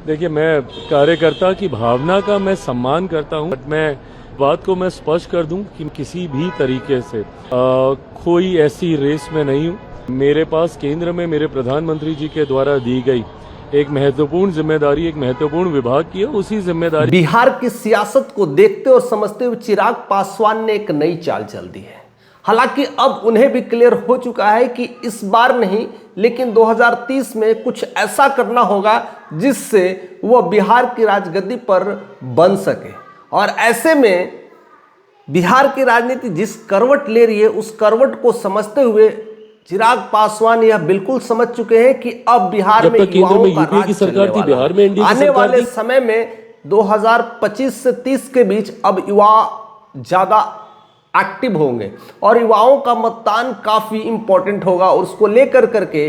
देखिए, मैं कार्यकर्ता की भावना का मैं सम्मान करता हूं, बट मैं बात को मैं स्पष्ट कर दूं कि किसी भी तरीके से कोई ऐसी रेस में नहीं हूं। मेरे पास केंद्र में मेरे प्रधानमंत्री जी के द्वारा दी गई एक महत्वपूर्ण जिम्मेदारी, एक महत्वपूर्ण विभाग की है, उसी जिम्मेदारी। बिहार की सियासत को देखते और समझते हुए चिराग पासवान ने एक नई चाल चल दी है। हालांकि अब उन्हें भी क्लियर हो चुका है कि इस बार नहीं, लेकिन 2030 में कुछ ऐसा करना होगा जिससे वह बिहार की राजगद्दी पर बन सके। और ऐसे में बिहार की राजनीति जिस करवट ले रही है, उस करवट को समझते हुए चिराग पासवान यह बिल्कुल समझ चुके हैं कि अब बिहार में युवाओं का राज की सरकार थी, बिहार में एनडीए आने वाले समय में 2025 से 30 के बीच अब युवा ज्यादा एक्टिव होंगे और युवाओं का मतदान काफी इंपॉर्टेंट होगा और उसको लेकर करके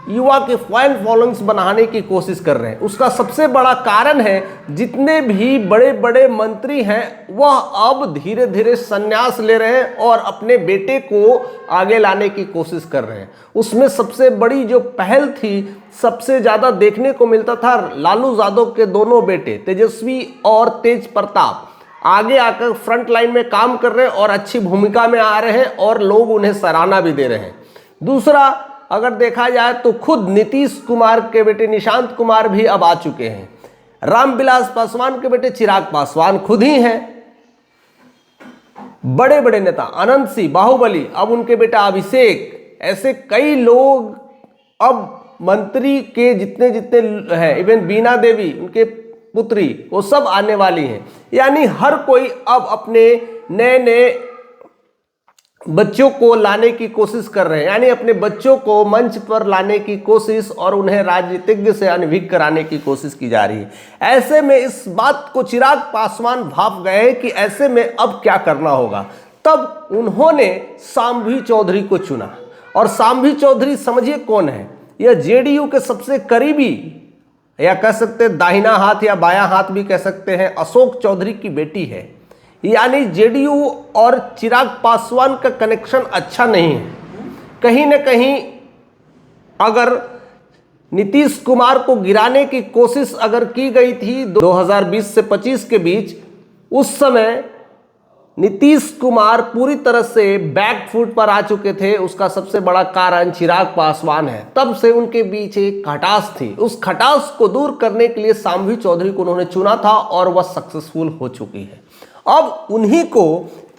युवा के फैन फॉलोइंग्स बनाने की कोशिश कर रहे हैं। उसका सबसे बड़ा कारण है जितने भी बड़े बड़े मंत्री हैं वह अब धीरे धीरे संन्यास ले रहे हैं और अपने बेटे को आगे लाने की कोशिश कर रहे हैं। उसमें सबसे बड़ी जो पहल थी, सबसे ज्यादा देखने को मिलता था लालू यादव के दोनों बेटे तेजस्वी और तेज प्रताप आगे आकर फ्रंट लाइन में काम कर रहे हैं और अच्छी भूमिका में आ रहे हैं और लोग उन्हें सराहना भी दे रहे हैं। दूसरा, अगर देखा जाए तो खुद नीतीश कुमार के बेटे निशांत कुमार भी अब आ चुके हैं। रामविलास पासवान के बेटे चिराग पासवान खुद ही हैं। बड़े बड़े नेता अनंत सिंह बाहुबली, अब उनके बेटा अभिषेक, ऐसे कई लोग अब मंत्री के जितने जितने हैं, इवन बीना देवी उनके पुत्री, वो सब आने वाली हैं। यानी हर कोई अब अपने नए नए बच्चों को लाने की कोशिश कर रहे हैं, यानी अपने बच्चों को मंच पर लाने की कोशिश और उन्हें राजनीतिज्ञ से अनभिज्ञ कराने की कोशिश की जा रही है। ऐसे में इस बात को चिराग पासवान भाप गए हैं कि ऐसे में अब क्या करना होगा। तब उन्होंने सांभवी चौधरी को चुना और सांभवी चौधरी समझिए कौन है, यह जेडीयू के सबसे करीबी, या कह सकते हैं दाहिना हाथ या बायां हाथ भी कह सकते हैं, अशोक चौधरी की बेटी है। यानी जेडीयू और चिराग पासवान का कनेक्शन अच्छा नहीं है। कहीं ना कहीं अगर नीतीश कुमार को गिराने की कोशिश अगर की गई थी 2020 से 25 के बीच, उस समय नीतीश कुमार पूरी तरह से बैकफुट पर आ चुके थे। उसका सबसे बड़ा कारण चिराग पासवान है। तब से उनके बीच एक खटास थी। उस खटास को दूर करने के लिए सांभवी चौधरी को उन्होंने चुना था और वह सक्सेसफुल हो चुकी है। अब उन्हीं को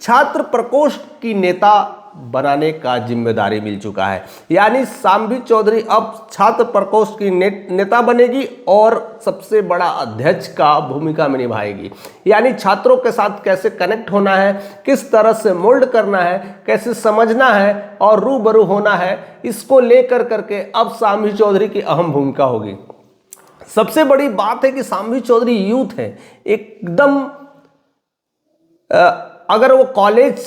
छात्र प्रकोष्ठ की नेता बनाने का जिम्मेदारी मिल चुका है। यानी सांभवी चौधरी अब छात्र प्रकोष्ठ की नेता बनेगी और सबसे बड़ा अध्यक्ष का भूमिका में निभाएगी। यानी छात्रों के साथ कैसे कनेक्ट होना है, किस तरह से मोल्ड करना है, कैसे समझना है और रूबरू होना है, इसको लेकर करके अब सांभवी चौधरी की अहम भूमिका होगी। सबसे बड़ी बात है कि सांभवी चौधरी यूथ है, एकदम अगर वो कॉलेज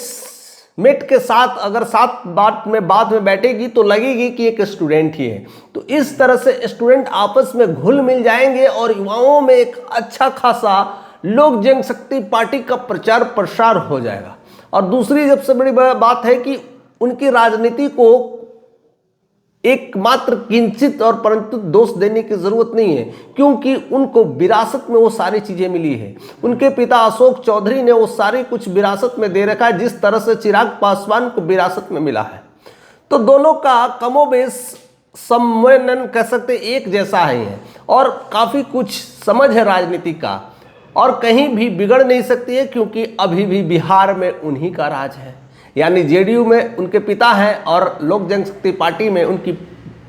मेट के साथ अगर साथ बात में बैठेगी तो लगेगी कि एक स्टूडेंट ही है। तो इस तरह से स्टूडेंट आपस में घुल मिल जाएंगे और युवाओं में एक अच्छा खासा लोक जनशक्ति पार्टी का प्रचार प्रसार हो जाएगा। और दूसरी सबसे बड़ी बात है कि उनकी राजनीति को एकमात्र किंचित और परंतु दोष देने की जरूरत नहीं है, क्योंकि उनको विरासत में वो सारी चीजें मिली है। उनके पिता अशोक चौधरी ने वो सारी कुछ विरासत में दे रखा है, जिस तरह से चिराग पासवान को विरासत में मिला है। तो दोनों का कमोबेश सम्मेलन कह सकते एक जैसा है और काफी कुछ समझ है राजनीति का और कहीं भी बिगड़ नहीं सकती है, क्योंकि अभी भी बिहार में उन्हीं का राज है। यानी जेडीयू में उनके पिता हैं और लोक जनशक्ति पार्टी में उनकी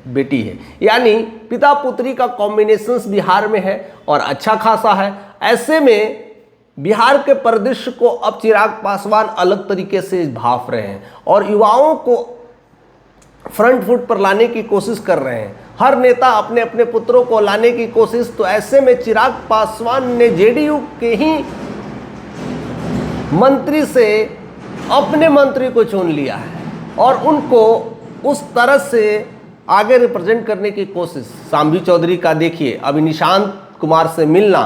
बेटी है। यानी पिता पुत्री का कॉम्बिनेशन बिहार में है और अच्छा खासा है। ऐसे में बिहार के परिदृश्य को अब चिराग पासवान अलग तरीके से भाप रहे हैं और युवाओं को फ्रंट फुट पर लाने की कोशिश कर रहे हैं। हर नेता अपने अपने पुत्रों को लाने की कोशिश। तो ऐसे में चिराग पासवान ने जेडीयू के ही मंत्री से अपने मंत्री को चुन लिया है और उनको उस तरह से आगे रिप्रेजेंट करने की कोशिश। सांभवी चौधरी का देखिए, अभी निशांत कुमार से मिलना,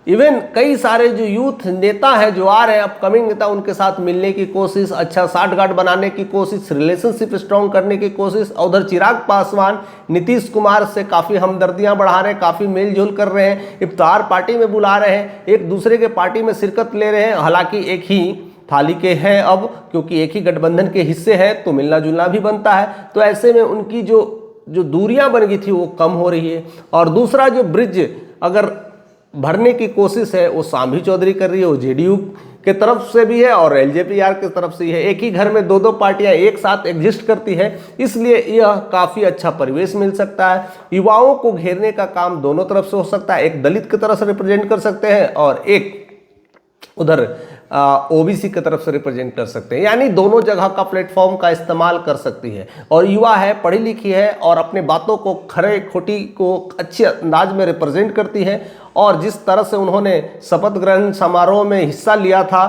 इवन कई सारे जो यूथ नेता हैं जो आ रहे हैं अपकमिंग नेता, उनके साथ मिलने की कोशिश, अच्छा साठगांठ बनाने की कोशिश, रिलेशनशिप स्ट्रॉन्ग करने की कोशिश। उधर चिराग पासवान नीतीश कुमार से काफ़ी हमदर्दियां बढ़ा रहे हैं, काफ़ी मेलजोल कर रहे हैं, इफ्तार पार्टी में बुला रहे हैं, एक दूसरे के पार्टी में शिरकत ले रहे हैं। हालांकि एक ही थाली के हैं अब, क्योंकि एक ही गठबंधन के हिस्से हैं तो मिलना जुलना भी बनता है। तो ऐसे में उनकी जो दूरियां बन गई थी वो कम हो रही है। और दूसरा जो ब्रिज अगर भरने की कोशिश है वो सांभी चौधरी कर रही है, वो जेडीयू के तरफ से भी है और एलजेपीआर की तरफ से है। एक ही घर में दो पार्टियां एक साथ एग्जिस्ट करती है, इसलिए यह काफ़ी अच्छा परिवेश मिल सकता है। युवाओं को घेरने का काम दोनों तरफ से हो सकता है, एक दलित की तरफ से रिप्रेजेंट कर सकते हैं और एक उधर ओबीसी की तरफ से रिप्रेजेंट कर सकते हैं, यानी दोनों जगह का प्लेटफॉर्म का इस्तेमाल कर सकती है। और युवा है, पढ़ी लिखी है और अपने बातों को खरे खोटी को अच्छे अंदाज में रिप्रेजेंट करती है। और जिस तरह से उन्होंने शपथ ग्रहण समारोह में हिस्सा लिया था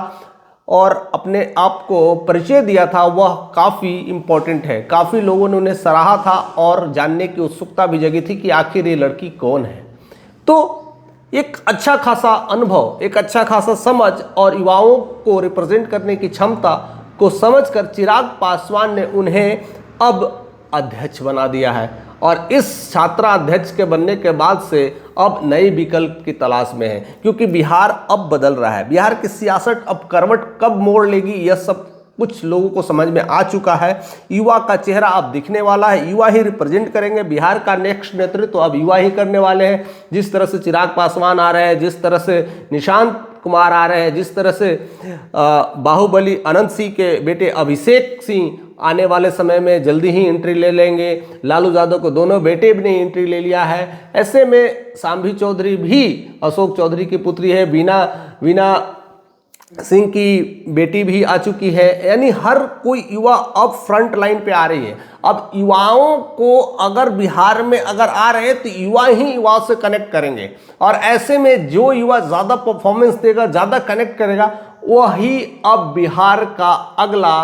और अपने आप को परिचय दिया था, वह काफ़ी इम्पोर्टेंट है। काफ़ी लोगों ने उन्हें सराहा था और जानने की उत्सुकता भी जगी थी कि आखिर ये लड़की कौन है। तो एक अच्छा खासा अनुभव, एक अच्छा खासा समझ और युवाओं को रिप्रेजेंट करने की क्षमता को समझकर चिराग पासवान ने उन्हें अब अध्यक्ष बना दिया है। और इस छात्रा अध्यक्ष के बनने के बाद से अब नए विकल्प की तलाश में है, क्योंकि बिहार अब बदल रहा है। बिहार की सियासत अब करवट कब मोड़ लेगी यह सब कुछ लोगों को समझ में आ चुका है। युवा का चेहरा अब दिखने वाला है, युवा ही रिप्रेजेंट करेंगे। बिहार का नेक्स्ट नेतृत्व तो अब युवा ही करने वाले हैं। जिस तरह से चिराग पासवान आ रहे हैं, जिस तरह से निशांत कुमार आ रहे हैं, जिस तरह से बाहुबली अनंत सिंह के बेटे अभिषेक सिंह आने वाले समय में जल्दी ही एंट्री ले लेंगे, लालू यादव को दोनों बेटे भी ने एंट्री ले लिया है। ऐसे में सांभी चौधरी भी अशोक चौधरी की पुत्री है, वीना सिंह की बेटी भी आ चुकी है। यानी हर कोई युवा अब फ्रंट लाइन पे आ रही है। अब युवाओं को अगर बिहार में अगर आ रहे हैं तो युवा ही युवाओं से कनेक्ट करेंगे, और ऐसे में जो युवा ज़्यादा परफॉर्मेंस देगा, ज़्यादा कनेक्ट करेगा, वही अब बिहार का अगला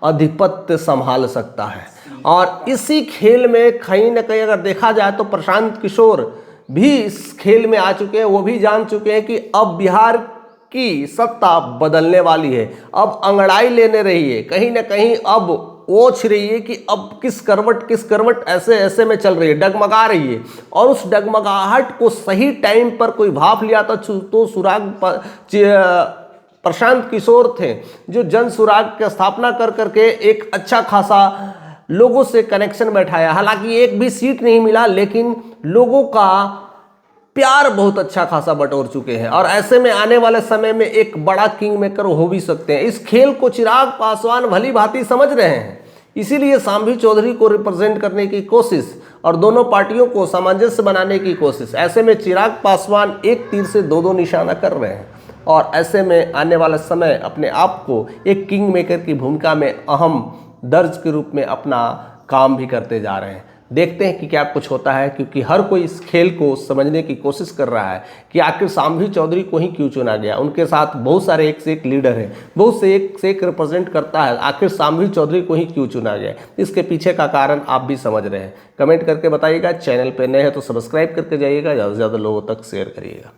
आधिपत्य संभाल सकता है। और इसी खेल में कहीं ना कहीं अगर देखा जाए तो प्रशांत किशोर भी इस खेल में आ चुके हैं। वो भी जान चुके हैं कि अब बिहार की सत्ता बदलने वाली है, अब अंगड़ाई लेने रही है, कहीं ना कहीं अब ओछ रही है कि अब किस करवट ऐसे ऐसे में चल रही है, डगमगा रही है। और उस डगमगाहट को सही टाइम पर कोई भाप लिया तो सुराग प्रशांत किशोर थे, जो जन सुराग की स्थापना कर करके एक अच्छा खासा लोगों से कनेक्शन बैठाया। हालांकि एक भी सीट नहीं मिला, लेकिन लोगों का प्यार बहुत अच्छा खासा बटोर चुके हैं। और ऐसे में आने वाले समय में एक बड़ा किंग मेकर हो भी सकते हैं। इस खेल को चिराग पासवान भली भांति समझ रहे हैं, इसीलिए सांभी चौधरी को रिप्रेजेंट करने की कोशिश और दोनों पार्टियों को सामंजस्य बनाने की कोशिश। ऐसे में चिराग पासवान एक तीर से दो निशाना कर रहे हैं, और ऐसे में आने वाला समय अपने आप को एक किंग मेकर की भूमिका में अहम दर्ज के रूप में अपना काम भी करते जा रहे हैं। देखते हैं कि क्या कुछ होता है, क्योंकि हर कोई इस खेल को समझने की कोशिश कर रहा है कि आखिर सांभी चौधरी को ही क्यों चुना गया। उनके साथ बहुत सारे एक से एक लीडर हैं, बहुत से एक रिप्रेजेंट करता है, आखिर सांभी चौधरी को ही क्यों चुना गया। इसके पीछे का कारण आप भी समझ रहे हैं। कमेंट करके बताइएगा। चैनल पर नए हैं तो सब्सक्राइब करके जाइएगा, ज़्यादा से ज़्यादा लोगों तक शेयर करिएगा।